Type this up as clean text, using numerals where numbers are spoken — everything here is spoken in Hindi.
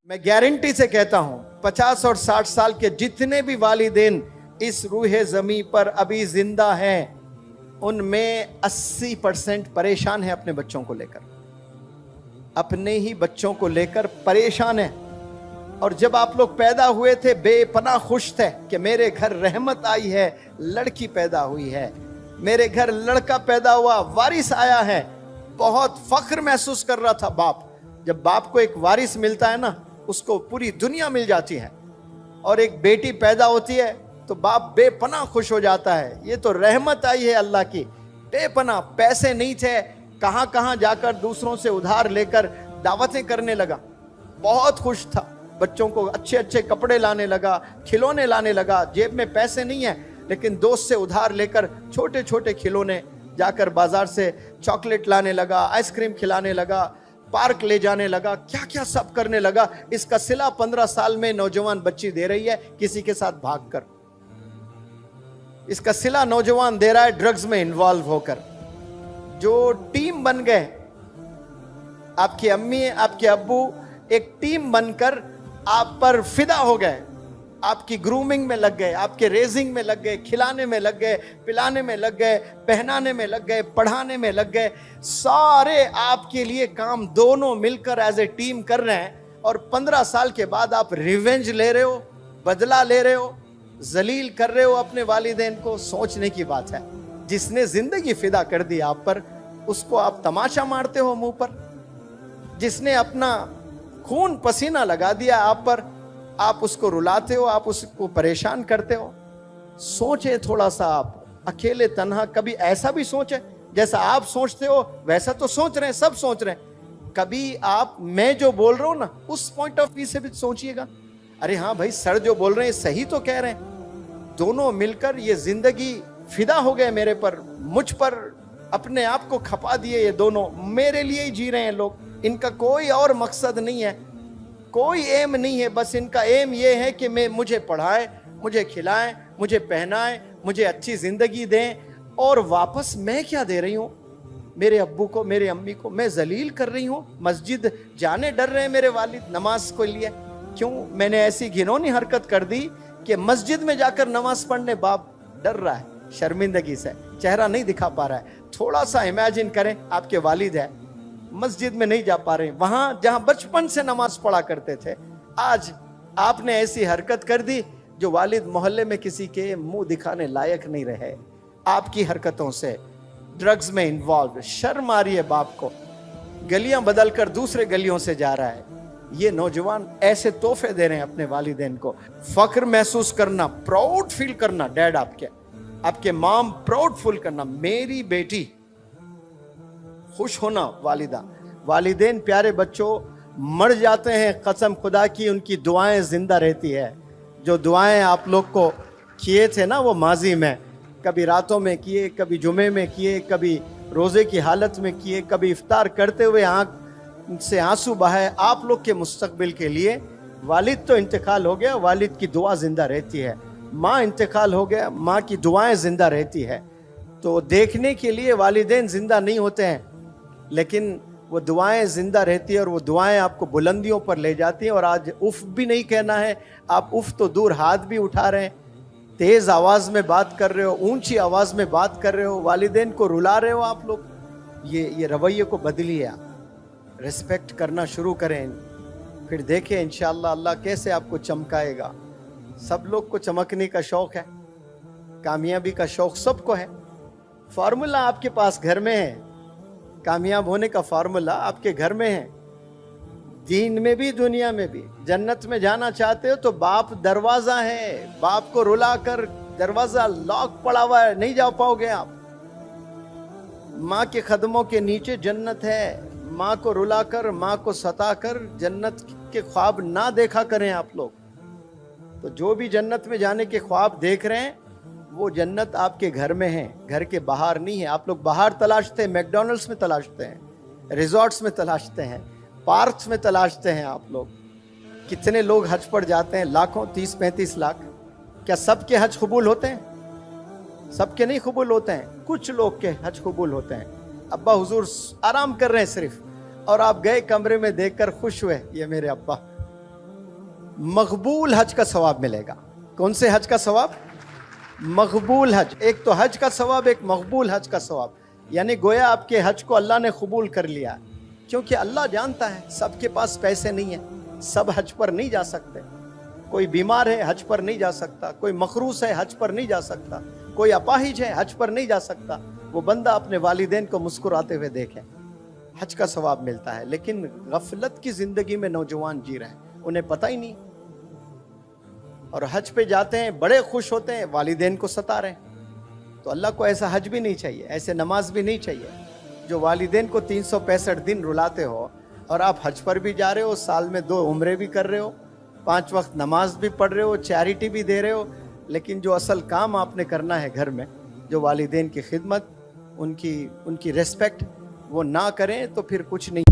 मैं गारंटी से कहता हूं 50 और 60 साल के जितने भी वालिदैन इस रूहे जमी पर अभी जिंदा हैं, उनमें 80% परेशान है अपने बच्चों को लेकर, अपने ही बच्चों को लेकर परेशान है। और जब आप लोग पैदा हुए थे बेपनाह खुश थे कि मेरे घर रहमत आई है, लड़की पैदा हुई है, मेरे घर लड़का पैदा हुआ, वारिस आया है। बहुत फख्र महसूस कर रहा था बाप। जब बाप को एक वारिस मिलता है ना, उसको पूरी दुनिया मिल जाती है। और एक बेटी पैदा होती है तो बाप बेपनाह खुश हो जाता है, ये तो रहमत आई है अल्लाह की। बेपनाह पैसे नहीं थे, कहां कहां जाकर दूसरों से उधार लेकर दावतें करने लगा। बहुत खुश था, बच्चों को अच्छे अच्छे कपड़े लाने लगा, खिलौने लाने लगा। जेब में पैसे नहीं है, लेकिन दोस्त से उधार लेकर छोटे छोटे खिलौने, जाकर बाजार से चॉकलेट लाने लगा, आइसक्रीम खिलाने लगा, पार्क ले जाने लगा, क्या क्या सब करने लगा। इसका सिला 15 साल में नौजवान बच्ची दे रही है किसी के साथ भागकर। इसका सिला नौजवान दे रहा है ड्रग्स में इन्वॉल्व होकर। जो टीम बन गए, आपकी अम्मी आपके अब्बू एक टीम बनकर आप पर फिदा हो गए, आपकी ग्रूमिंग में लग गए, आपके रेजिंग में लग गए, खिलाने में लग गए, पिलाने में लग गए, पहनाने में लग गए, पढ़ाने में लग गए। सारे आपके लिए काम दोनों मिलकर एज ए टीम कर रहे हैं। और 15 साल के बाद आप रिवेंज ले रहे हो, बदला ले रहे हो, जलील कर रहे हो अपने वालिदैन को। सोचने की बात है, जिसने जिंदगी फिदा कर दी आप पर, उसको आप तमाशा मारते हो मुंह पर। जिसने अपना खून पसीना लगा दिया आप पर, आप उसको रुलाते हो, आप उसको परेशान करते हो। सोचे थोड़ा सा आप, अकेले तन्हा कभी ऐसा भी सोचे, जैसा आप सोचते हो वैसा तो सोच रहे हैं, सब सोच रहे हैं। कभी आप, मैं जो बोल रहा हूं ना, उस पॉइंट ऑफ व्यू से भी सोचिएगा। अरे हाँ भाई, सर जो बोल रहे हैं सही तो कह रहे हैं। दोनों मिलकर ये जिंदगी फिदा हो गए मेरे पर, मुझ पर अपने आप को खपा दिए। ये दोनों मेरे लिए ही जी रहे हैं लोग, इनका कोई और मकसद नहीं है, कोई एम नहीं है। बस इनका एम ये है कि मुझे पढ़ाएं, मुझे खिलाएं, मुझे पहनाएं, मुझे अच्छी जिंदगी दें। और वापस मैं क्या दे रही हूं मेरे अब्बू को, मेरे अम्मी को? मैं जलील कर रही हूं। मस्जिद जाने डर रहे हैं मेरे वालिद नमाज को लिए। क्यों? मैंने ऐसी घिनौनी हरकत कर दी कि मस्जिद में जाकर नमाज पढ़ने बाप डर रहा है, शर्मिंदगी से चेहरा नहीं दिखा पा रहा है। थोड़ा सा इमेजिन करें, आपके वालिद है, मस्जिद में नहीं जा पा रहे, वहां जहां बचपन से नमाज पढ़ा करते थे। आज आपने ऐसी हरकत कर दी जो वालिद मोहल्ले में किसी के मुंह दिखाने लायक नहीं रहे। आपकी हरकतों से ड्रग्स में इन्वॉल्व, शर्म आ रही है बाप को, गलियां बदलकर दूसरे गलियों से जा रहा है। ये नौजवान ऐसे तोहफे दे रहे हैं अपने वालिदैन को। फख्र महसूस करना, प्राउड फील करना, डैड आपके माम प्राउड फील करना, मेरी बेटी खुश होना। वालिदैन प्यारे बच्चों मर जाते हैं, कसम खुदा की उनकी दुआएं जिंदा रहती है। जो दुआएं आप लोग को किए थे ना वो माजी में, कभी रातों में किए, कभी जुमे में किए, कभी रोजे की हालत में किए, कभी इफ्तार करते हुए आंख से आंसू बहाए आप लोग के मुस्तकबिल के लिए। वालिद तो इंतकाल हो गया, वालिद की दुआ जिंदा रहती है। माँ इंतकाल हो गया, माँ की दुआएं जिंदा रहती है। तो देखने के लिए वालिदैन जिंदा नहीं होते हैं, लेकिन वो दुआएं जिंदा रहती है और वो दुआएं आपको बुलंदियों पर ले जाती हैं। और आज उफ भी नहीं कहना है, आप उफ तो दूर, हाथ भी उठा रहे हैं, तेज आवाज में बात कर रहे हो, ऊंची आवाज में बात कर रहे हो, वालिदैन को रुला रहे हो आप लोग। ये रवैये को बदलिए, आप रिस्पेक्ट करना शुरू करें। फिर देखें इंशाअल्लाह अल्लाह कैसे आपको चमकाएगा। सब लोग को चमकने का शौक है, कामयाबी का शौक सबको है। फार्मूला आपके पास घर में है, कामयाब होने का फार्मूला आपके घर में है, दीन में भी दुनिया में भी। जन्नत में जाना चाहते हो तो बाप दरवाजा है, बाप को रुलाकर दरवाजा लॉक पड़ा हुआ है, नहीं जा पाओगे आप। माँ के कदमों के नीचे जन्नत है। माँ को रुलाकर, माँ को सताकर जन्नत के ख्वाब ना देखा करें आप लोग। तो जो भी जन्नत में जाने के ख्वाब देख रहे हैं, वो जन्नत आपके घर में है, घर के बाहर नहीं है। आप लोग बाहर तलाशते हैं, मैकडॉनल्ड्स में तलाशते हैं, रिजॉर्ट्स में तलाशते हैं, पार्क्स में तलाशते हैं आप लोग। कितने लोग हज पर जाते हैं, लाखों, 30-35 लाख। क्या सबके हज कबूल होते हैं? सबके नहीं कबूल होते हैं, कुछ लोग के हज कबूल होते हैं। अब्बा हुजूर आराम कर रहे हैं सिर्फ, और आप गए कमरे में देखकर खुश हुए, ये मेरे अब्बा, मकबूल हज का सवाब मिलेगा। कौन से हज का सवाब? मकबूल हज। एक तो हज का सवाब, एक मकबूल हज का सवाब। यानी गोया आपके हज को अल्लाह ने कबूल कर लिया, क्योंकि अल्लाह जानता है सबके पास पैसे नहीं है, सब हज पर नहीं जा सकते। कोई बीमार है हज पर नहीं जा सकता, कोई मखरूस है हज पर नहीं जा सकता, कोई अपाहिज है हज पर नहीं जा सकता। वो बंदा अपने वालिदैन को मुस्कुराते हुए देखे, हज का सवाब मिलता है। लेकिन गफलत की जिंदगी में नौजवान जी रहे हैं, उन्हें पता ही नहीं, और हज पे जाते हैं, बड़े खुश होते हैं, वालिदैन को सता रहे हैं। तो अल्लाह को ऐसा हज भी नहीं चाहिए, ऐसे नमाज भी नहीं चाहिए जो वालिदैन को 365 दिन रुलाते हो, और आप हज पर भी जा रहे हो, साल में 2 उम्रे भी कर रहे हो, 5 वक्त नमाज भी पढ़ रहे हो, चैरिटी भी दे रहे हो, लेकिन जो असल काम आपने करना है घर में, जो वालिदैन की खिदमत, उनकी रिस्पेक्ट, वो ना करें तो फिर कुछ नहीं